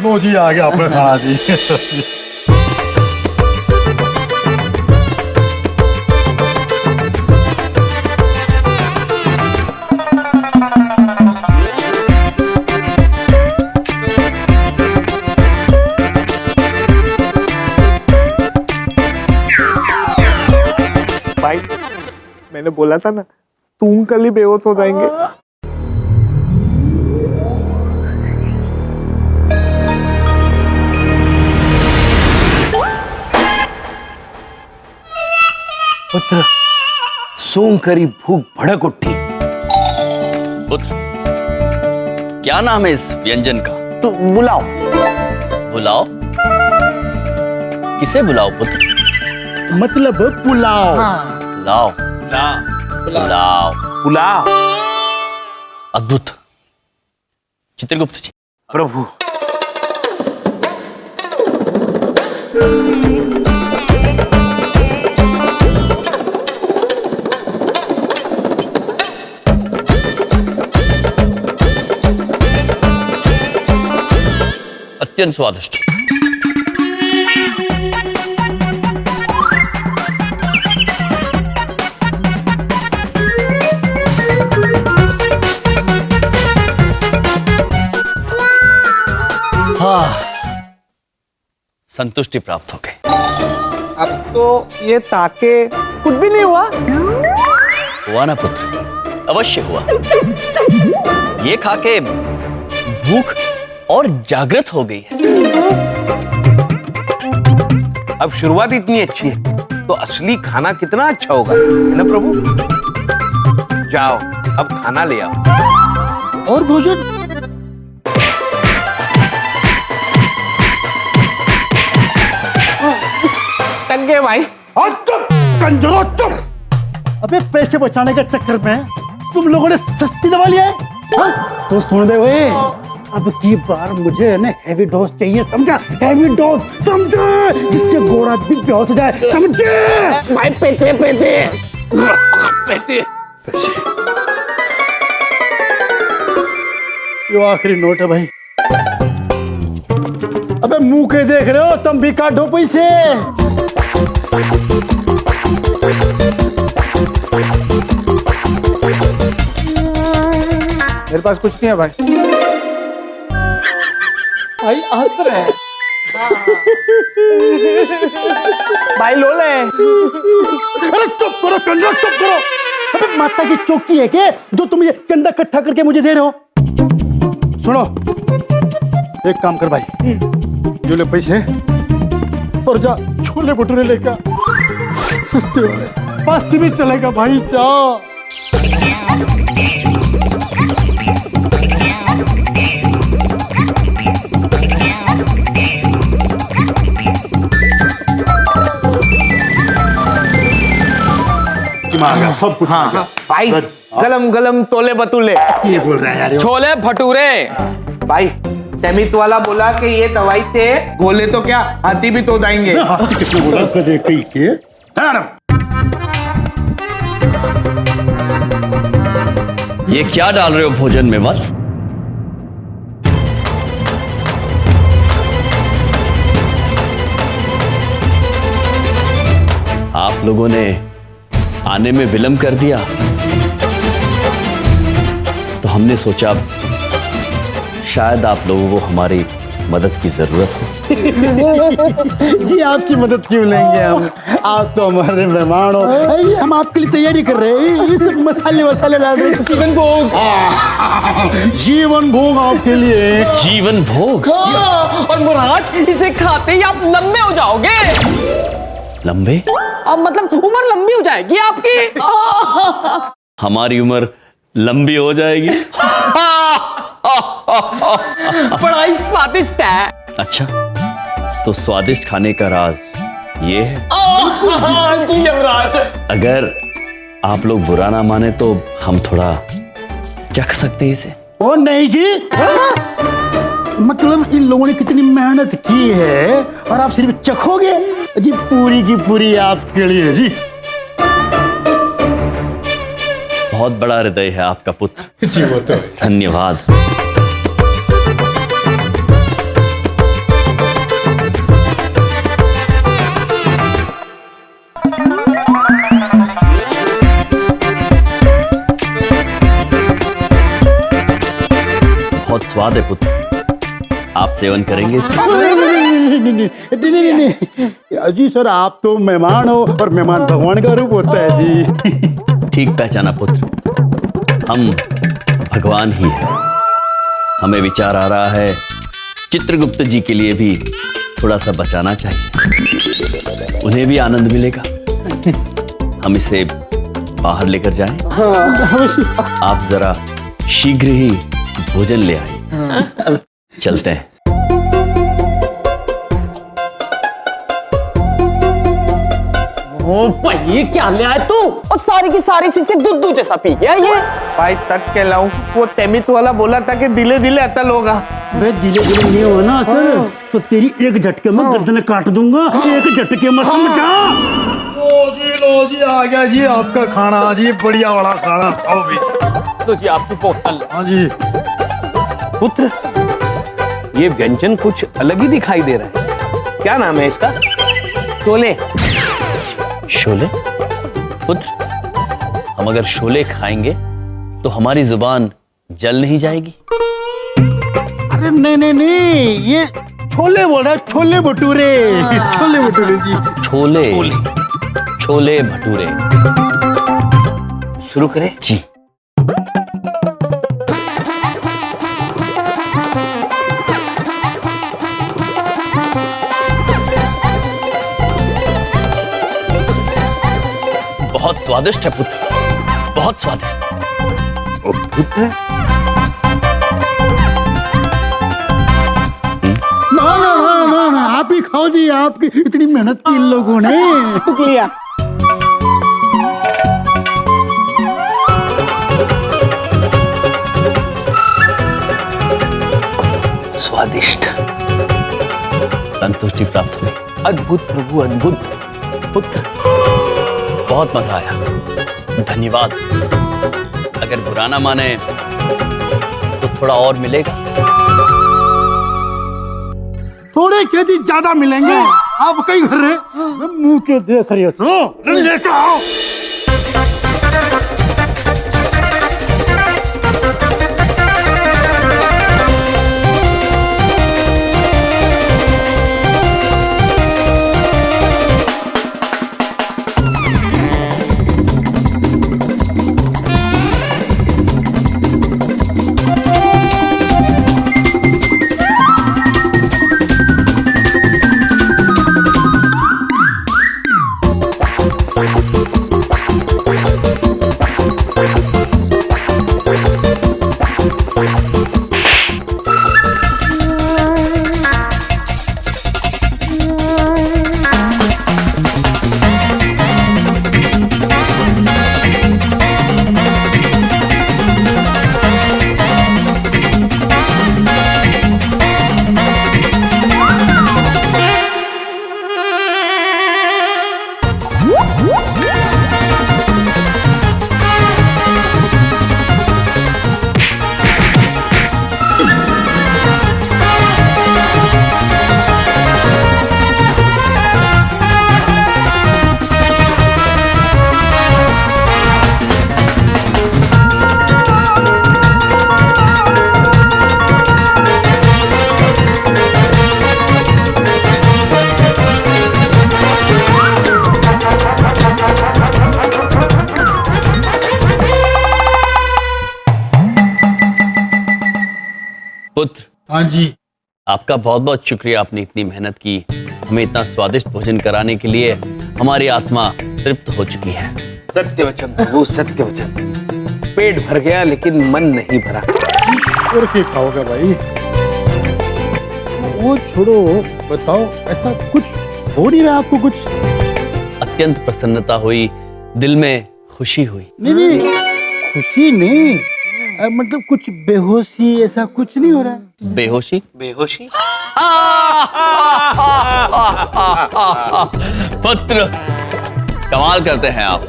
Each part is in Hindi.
लो जी आ गया आपका खाना जी। भाई मैंने बोला था ना तुम कल ही बेहोश हो जाएंगे। पुत्र सूंघ करी भूख भड़क उठी। पुत्र क्या नाम है इस व्यंजन का? तो बुलाओ। बुलाओ? किसे बुलाओ पुत्र? मतलब पुलाव। लाओ लाओ बुलाओ। अद्भुत। चित्रगुप्त जी, प्रभु अत्यंत स्वादिष्ट। हाँ, संतुष्टि प्राप्त हो गई। अब तो ये ताके कुछ भी नहीं हुआ। हुआ ना पुत्र, अवश्य हुआ। ये खा के भूख और जागृत हो गई है। अब शुरुआत इतनी अच्छी है तो असली खाना कितना अच्छा होगा, है ना प्रभु? जाओ अब खाना ले आओ। और भोजन? तक गए भाई। और चुप कंजरो चुप। अबे पैसे बचाने के चक्कर में तुम लोगों ने सस्ती दवा लिया है? हाँ? तो सुन दे वे, अब की बार मुझे ना हैवी डोज चाहिए, समझा? हैवी डोज, समझा? जिससे गोरा भी बेहोश हो जाए, समझे? भाई पैसे पैसे पैसे पैसे। ये आखिरी नोट है भाई। अबे मुंह के देख रहे हो, तुम भी काटो पैसे। मेरे पास कुछ नहीं है भाई। भाई हंस रहे हैं। भाई लो ले। अरे चुप करो कंजर, चुप करो। अबे माता की चौकी है क्या जो तुम ये चंदा इकट्ठा करके मुझे दे रहे हो? सुनो, एक काम कर भाई, ये ले पैसे और जा छोले भटूरे लेकर, सस्ते वाले, पास भी चलेगा भाई, जा। सब कुछ आ गया। भाई गलम गलम तोले बतूले। ये बोल रहे हैं यार ये। छोले भटूरे। भाई टेमित वाला बोला कि ये दवाई से गोले तो क्या हाथी भी तो जाएंगे। हाथी किसने बोला? कदे कहीं के ये क्या डाल रहे हो भोजन में वत्स? आप लोगों ने आने में विलंब कर दिया तो हमने सोचा शायद आप लोगों को हमारी मदद की जरूरत हो। जी आपकी मदद क्यों लेंगे हम? आप तो हमारे मेहमान हो। अरे, हम आपके लिए तैयारी कर रहे हैं। ये सब मसाले वसाले डाल रहे हैं। जीवन भोग। जीवन भोग आपके लिए। जीवन भोग? हाँ, और महाराज इसे खाते ही आप लंबे हो जाओगे। लंबे? अब मतलब उम्र लंबी हो जाएगी आपकी। हमारी उम्र लंबी हो जाएगी? बड़ा ही स्वादिष्ट है। अच्छा, तो स्वादिष्ट खाने का राज ये है? जी यमराज। अगर आप लोग बुरा ना माने तो हम थोड़ा चख सकते हैं इसे। ओ नहीं जी, मतलब इन लोगों ने कितनी मेहनत की है और आप सिर्फ चखोगे? जी पूरी की पूरी आपके लिए जी। बहुत बड़ा हृदय है आपका पुत्र। जी वो तो धन्यवाद। स्वाद है पुत्र, आप सेवन करेंगे इसका? नहीं अजी सर, आप तो मेहमान हो और मेहमान भगवान का रूप होता है जी। ठीक पहचाना पुत्र, हम भगवान ही हैं। हमें विचार आ रहा है चित्रगुप्त जी के लिए भी थोड़ा सा बचाना चाहिए, उन्हें भी आनंद मिलेगा। हम इसे बाहर लेकर जाएं? आप जरा शीघ्र ही भोजन ले आए, चलते हैं। ओ भाई, ये क्या ले आया तू? और सारी की सारी चीजें दूध जैसा पी गया ये। भाई तक के लाऊं, वो तेमित वाला बोला था कि दिले दिले अतल होगा। बे धीरे धीरे नहीं हो ना सर, तो तेरी एक झटके में गर्दन काट दूंगा, एक झटके में समझा। लो जी आ गया जी आपका खाना जी, बढ़िया बड़ा खाना खाओ भी। लो जी आपकी बोतल। हाँ जी। पुत्र, ये व्यंजन कुछ अलग ही दिखाई दे रहा है। क्या नाम है इसका? शोले। शोले? पुत्र, हम अगर शोले खाएंगे तो हमारी जुबान जल नहीं जाएगी? अरे नहीं नहीं नहीं, ये छोले बोल रहा है, छोले भटूरे। छोले भटूरे जी। छोले छोले भटूरे। शुरू करें? जी। बहुत स्वादिष्ट है पुत्र, बहुत स्वादिष्ट। पुत्र, ना ना ना ना ना, आप ही खाओ जी, आपकी इतनी मेहनत की इन लोगों ने। शुक्रिया। स्वादिष्ट, संतुष्टि प्राप्त हुई। अद्भुत प्रभु, अद्भुत। पुत्र, बहुत मजा आया, धन्यवाद। अगर बुरा ना माने तो थोड़ा और मिलेगा। थोड़े क्या जी, ज्यादा मिलेंगे। आप कहीं घर रहे, मैं मुंह के देख रही हूँ, लेकर आओ। पुत्र, हाँ जी। आपका बहुत बहुत शुक्रिया। आपने इतनी मेहनत की, हमें इतना स्वादिष्ट भोजन कराने के लिए। हमारी आत्मा तृप्त हो चुकी है। सत्य वचन प्रभु, सत्य वचन। पेट भर गया लेकिन मन नहीं भरा। और क्या खाओगे भाई? वो छोड़ो, बताओ, ऐसा कुछ हो नहीं रहा आपको? कुछ अत्यंत प्रसन्नता हुई, दिल में खुशी हुई। नहीं नहीं, खुशी नहीं, मतलब कुछ बेहोशी ऐसा कुछ नहीं हो रहा है? बेहोशी? बेहोशी? पुत्र, कमाल करते हैं आप।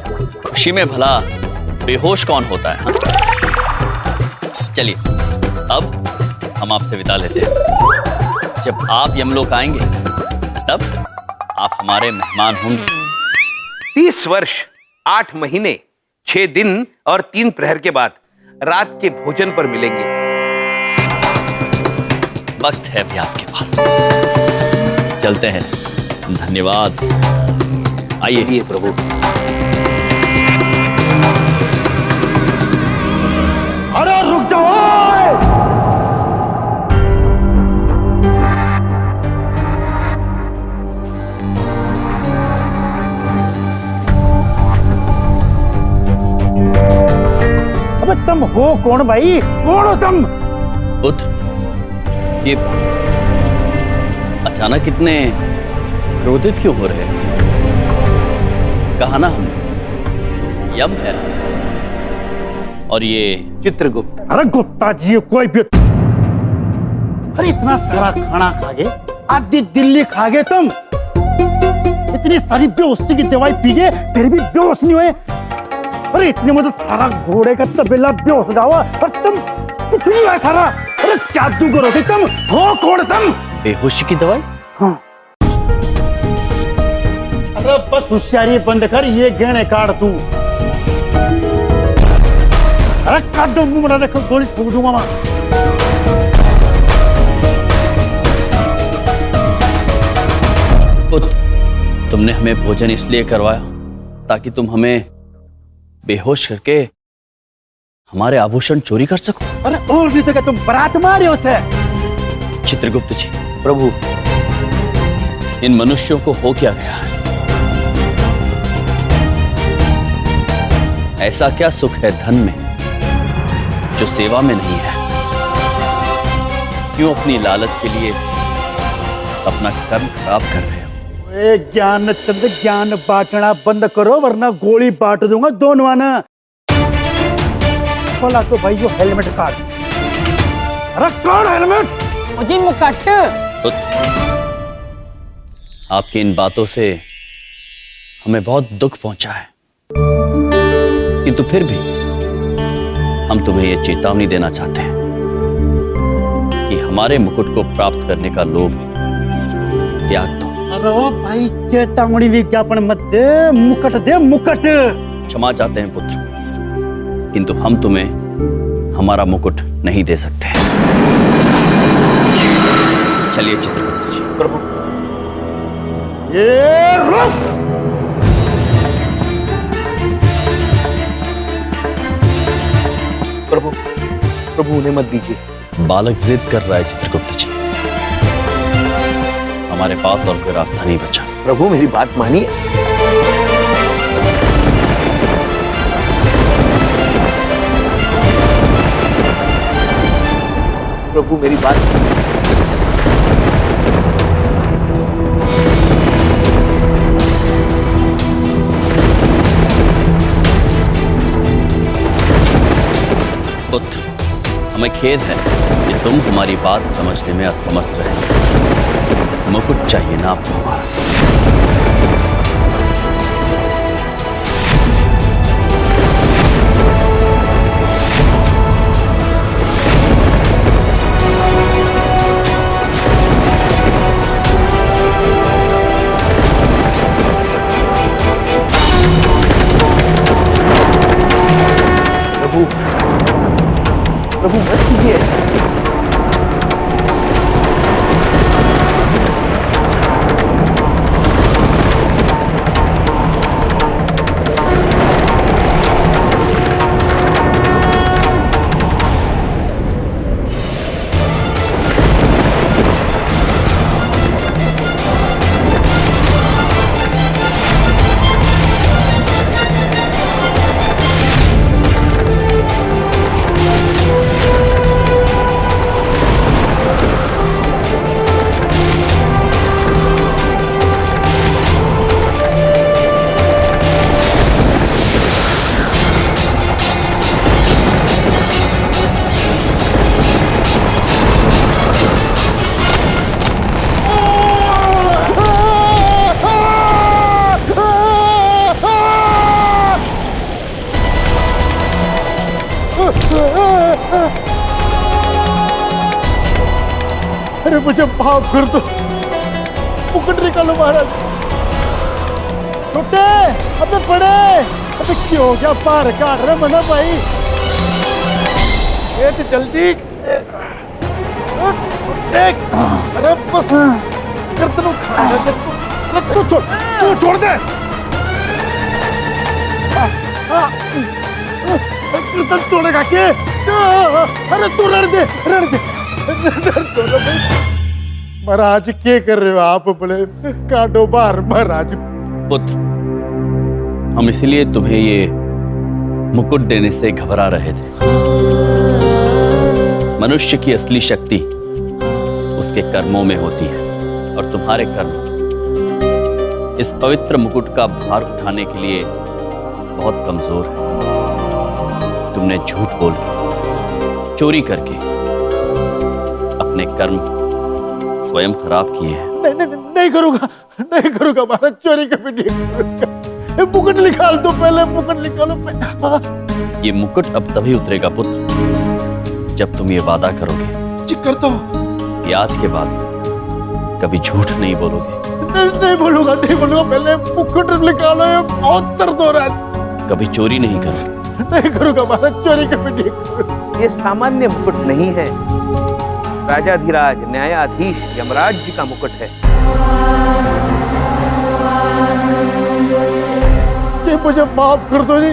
खुशी में भला बेहोश कौन होता है? चलिए, अब हम आपसे विदा लेते हैं। जब आप यमलोक आएंगे तब आप हमारे मेहमान होंगे। 30 वर्ष 8 महीने 6 दिन और 3 प्रहर के बाद रात के भोजन पर मिलेंगे। वक्त है अभी आपके पास। चलते हैं। धन्यवाद। आइए। ये प्रभु। अरे रुक जाओ। अबे तुम हो कौन भाई? कौन हो तुम? पुत्र, ये अचानक इतने क्रोधित क्यों हो रहे हैं? कहा ना हमने, यम है और ये चित्रगुप्त। अरे गुप्ता जी कोई भी। अरे इतना सारा खाना खा गए, आधी दिल्ली खा गए तुम। इतनी सारी बेहोशी की दवाई पी गए फिर भी बेहोश नहीं हुए। अरे इतने में तो सारा घोड़े का तबेला बेहोश हो जाओ और तुम कुछ नहीं हुआ सारा। अरे जादू करोगे तुम? हो कौन तुम? बेहोशी की दवाई? हाँ। अरे बस होशियारी बंद कर, ये गहने काट तू। अरे काट दो मुंह बना, देखो गोली ठोक दूंगा मैं। पुत्र, तुमने हमें भोजन इसलिए करवाया ताकि तुम हमें बेहोश करके हमारे आभूषण चोरी कर सको। अरे और नहीं तो क्या तुम बारात मारे हो उसे? चित्रगुप्त जी, प्रभु, इन मनुष्यों को हो क्या गया है? ऐसा क्या सुख है धन में जो सेवा में नहीं है? क्यों अपनी लालच के लिए अपना कर्म खराब कर रहे हो? ए ज्ञान चंद, ज्ञान बांटना बंद करो वरना गोली बांट दूंगा दोनों आना। बोला तो भाई वो हेलमेट काट। अरे कौन हेलमेट? मुझे मुकट। आपकी इन बातों से हमें बहुत दुख पहुंचा है, किंतु फिर भी हम तुम्हें यह चेतावनी देना चाहते हैं कि हमारे मुकुट को प्राप्त करने का लोभ त्याग दो। अरे ओ भाई चेतावनी विज्ञापन मत दे, मुकट दे मुकट। क्षमा चाहते हैं पुत्र, किंतु हम तुम्हें हमारा मुकुट नहीं दे सकते। चलिए चित्रगुप्त जी। प्रभु, ये रुक। प्रभु, प्रभु उन्हें मत दीजिए। बालक जिद कर रहा है चित्रगुप्त जी, हमारे पास और कोई रास्ता नहीं बचा। प्रभु मेरी बात मानिए। प्रभु मेरी बात। पुत्र, हमें खेद है कि तुम हमारी बात समझने में असमर्थ रहे। मुकुट चाहिए ना आपको हमारा। प्रभु, प्रभु मत कीजिए ऐसा। अरे मुझे माफ कर दो, मुकुट निकालो महाराज। छोटे, अबे बड़े, अबे क्यों क्या पार काट रहे मना भाई? ये तो जल्दी अरे बस गर्दन उठा दे तू, तू छोड़ दे। गर्दन तोड़ेगा के? अरे तू रहने दे। महाराज क्या कर रहे हो आप? अपने काटो बाहर महाराज। पुत्र, हम इसलिए तुम्हें ये मुकुट देने से घबरा रहे थे। मनुष्य की असली शक्ति उसके कर्मों में होती है, और तुम्हारे कर्म इस पवित्र मुकुट का भार उठाने के लिए बहुत कमजोर है। तुमने झूठ बोल के, चोरी करके अपने कर्म स्वयं खराब किए हैं। नहीं करूंगा महाराज, चोरी कभी नहीं करूंगा। मुकुट निकाल दो पहले, मुकुट निकालो। ये मुकुट अब तभी उतरेगा पुत्र, जब तुम ये वादा करोगे जी करता हूँ कि आज के बाद कभी झूठ नहीं बोलोगे। नहीं बोलूंगा, पहले मुकुट निकालो, ये बहुत दर्द हो रहा है। कभी चोरी नहीं करोगे। नहीं करूंगा महाराज, चोरी कभी नहीं करूंगा। ये सामान्य मुकुट नहीं है, राजाधिराज न्यायाधीश यमराज जी का मुकुट है। ये मुझे माफ कर दो जी,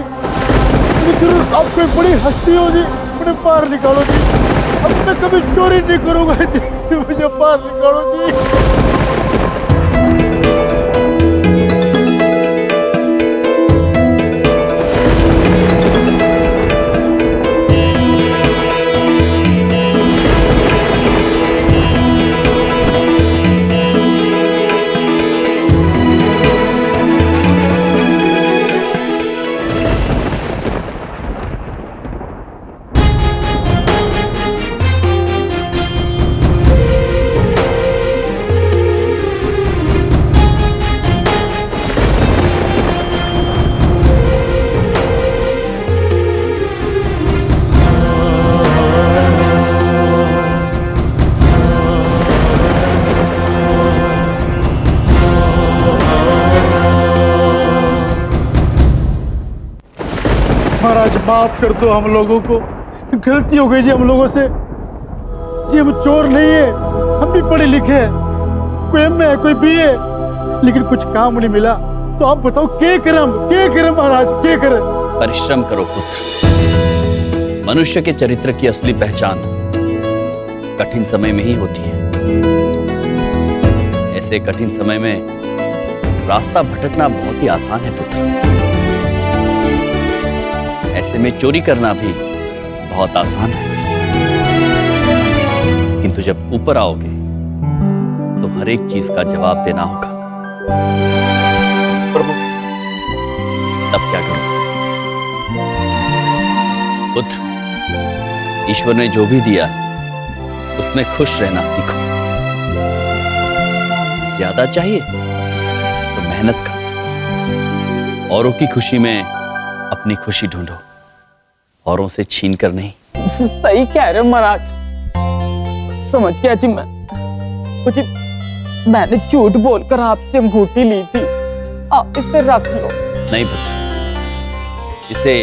आप कोई बड़ी हस्ती हो जी, मुझे बाहर निकालो जी। अब मैं कभी चोरी नहीं करूंगा जी, मुझे बाहर निकालो जी। महाराज माफ कर दो हम लोगों को, गलती हो गई जी हम लोगों से जी। हम चोर नहीं है, हम भी पढ़े लिखे हैं, कोई एमए है कोई बीए, लेकिन कुछ काम नहीं मिला। तो आप बताओ क्या करें महाराज, क्या करें? परिश्रम करो पुत्र। मनुष्य के चरित्र की असली पहचान कठिन समय में ही होती है। ऐसे कठिन समय में रास्ता भटकना बहुत ही आसान है पुत्र। ऐसे में चोरी करना भी बहुत आसान है, किंतु जब ऊपर आओगे तो हर एक चीज का जवाब देना होगा। प्रभु, तब क्या करो पुत्र? ईश्वर ने जो भी दिया उसमें खुश रहना सीखो। ज्यादा चाहिए तो मेहनत करो। औरों की खुशी में अपनी खुशी ढूंढो, औरों से छीन कर नहीं। सही कह रहे हो महाराज, समझ गया जी। मैंने झूठ बोलकर आपसे अंगूठी ली थी, आप इसे रख लो। नहीं पुत्र, इसे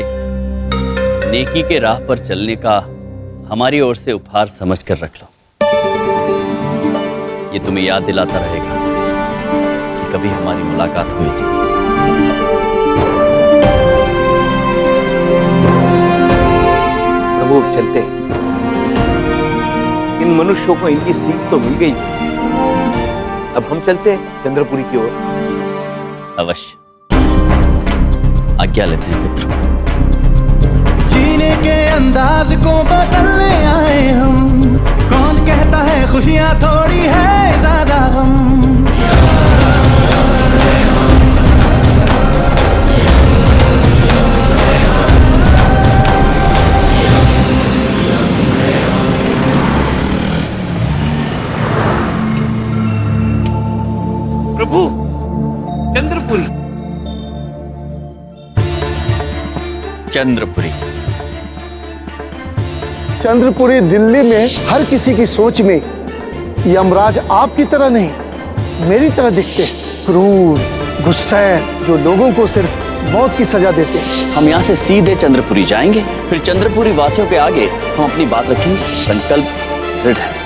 नेकी के राह पर चलने का हमारी ओर से उपहार समझकर रख लो। ये तुम्हें याद दिलाता रहेगा कि कभी हमारी मुलाकात हुई थी। प्रभु चलते हैं। इन मनुष्यों को इनकी सीख तो मिल गई, अब हम चलते हैं चंद्रपुरी की ओर। अवश्य, आज्ञा लेते हैं पुत्र। जीने के अंदाज को बदलने आए हम, कौन कहता है खुशियां थोड़ी है ज्यादा गम। प्रभु, चंद्रपुरी। चंद्रपुरी। चंद्रपुरी दिल्ली में हर किसी की सोच में यमराज आपकी तरह नहीं, मेरी तरह दिखते, क्रूर, गुस्सैल, जो लोगों को सिर्फ मौत की सजा देते हैं। हम यहाँ से सीधे चंद्रपुरी जाएंगे, फिर चंद्रपुरी वासियों के आगे हम अपनी बात रखेंगे। संकल्प दृढ़ है।